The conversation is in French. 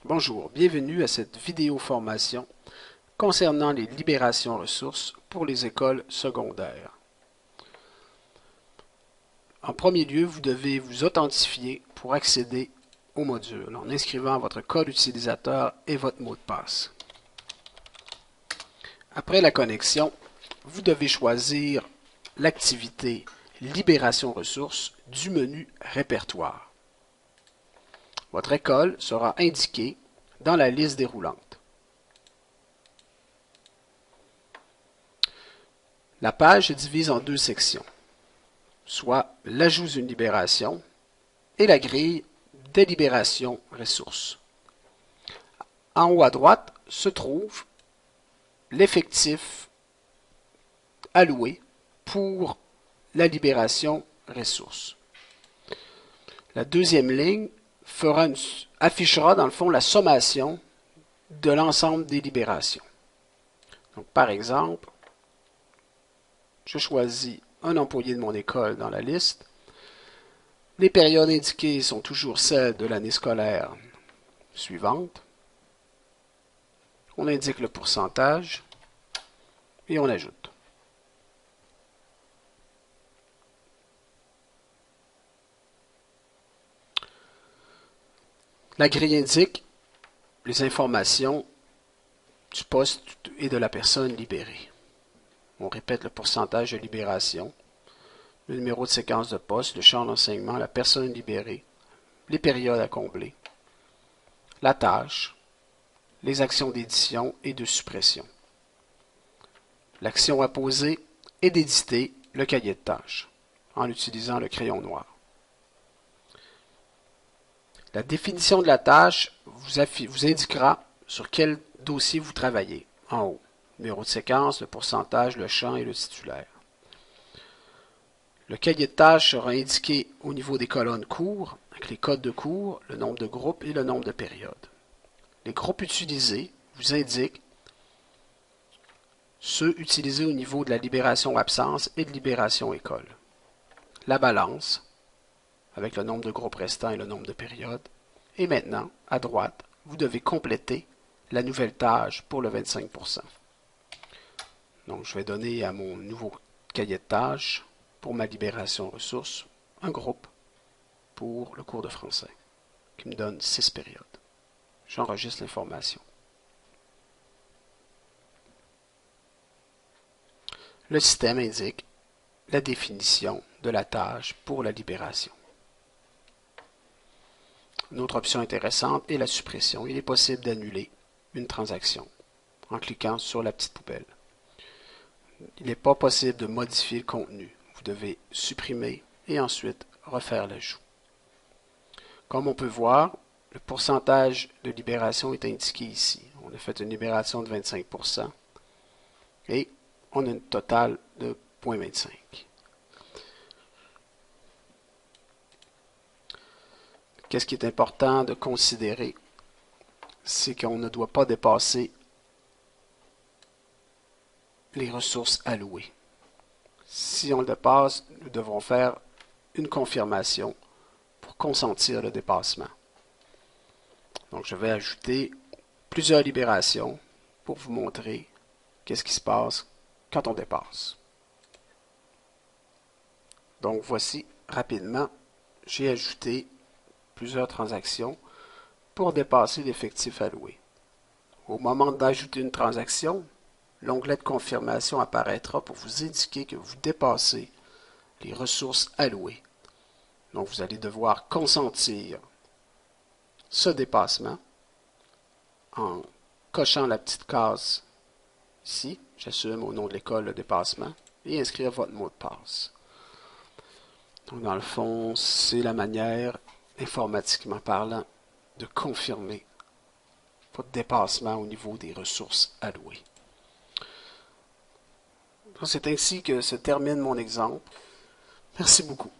Bonjour, bienvenue à cette vidéo formation concernant les libérations ressources pour les écoles secondaires. En premier lieu, vous devez vous authentifier pour accéder au module en inscrivant votre code utilisateur et votre mot de passe. Après la connexion, vous devez choisir l'activité Libération ressources du menu Répertoire. Votre école sera indiquée dans la liste déroulante. La page se divise en deux sections, soit l'ajout d'une libération et la grille des libérations ressources. En haut à droite se trouve l'effectif alloué pour la libération ressources. La deuxième ligne affichera dans le fond la sommation de l'ensemble des libérations. Donc, par exemple, je choisis un employé de mon école dans la liste. Les périodes indiquées sont toujours celles de l'année scolaire suivante. On indique le pourcentage et on ajoute. La grille indique les informations du poste et de la personne libérée. On répète le pourcentage de libération, le numéro de séquence de poste, le champ d'enseignement, la personne libérée, les périodes à combler, la tâche, les actions d'édition et de suppression. L'action à poser est d'éditer le cahier de tâches en utilisant le crayon noir. La définition de la tâche vous indiquera sur quel dossier vous travaillez, en haut. Numéro de séquence, le pourcentage, le champ et le titulaire. Le cahier de tâches sera indiqué au niveau des colonnes cours, avec les codes de cours, le nombre de groupes et le nombre de périodes. Les groupes utilisés vous indiquent ceux utilisés au niveau de la libération absence et de libération école. La balance, avec le nombre de groupes restants et le nombre de périodes. Et maintenant, à droite, vous devez compléter la nouvelle tâche pour le 25%. Donc, je vais donner à mon nouveau cahier de tâches, pour ma libération ressources, un groupe pour le cours de français, qui me donne 6 périodes. J'enregistre l'information. Le système indique la définition de la tâche pour la libération. Une autre option intéressante est la suppression. Il est possible d'annuler une transaction en cliquant sur la petite poubelle. Il n'est pas possible de modifier le contenu. Vous devez supprimer et ensuite refaire l'ajout. Comme on peut voir, le pourcentage de libération est indiqué ici. On a fait une libération de 25% et on a une totale de 0,25. Qu'est-ce qui est important de considérer? C'est qu'on ne doit pas dépasser les ressources allouées. Si on le dépasse, nous devrons faire une confirmation pour consentir le dépassement. Donc, je vais ajouter plusieurs libérations pour vous montrer qu'est-ce qui se passe quand on dépasse. Donc, voici rapidement, j'ai ajouté plusieurs transactions pour dépasser l'effectif alloué. Au moment d'ajouter une transaction, l'onglet de confirmation apparaîtra pour vous indiquer que vous dépassez les ressources allouées. Donc, vous allez devoir consentir ce dépassement en cochant la petite case ici. J'assume au nom de l'école le dépassement et inscrire votre mot de passe. Donc, dans le fond, c'est la manière, informatiquement parlant, de confirmer votre dépassement au niveau des ressources allouées. C'est ainsi que se termine mon exemple. Merci beaucoup.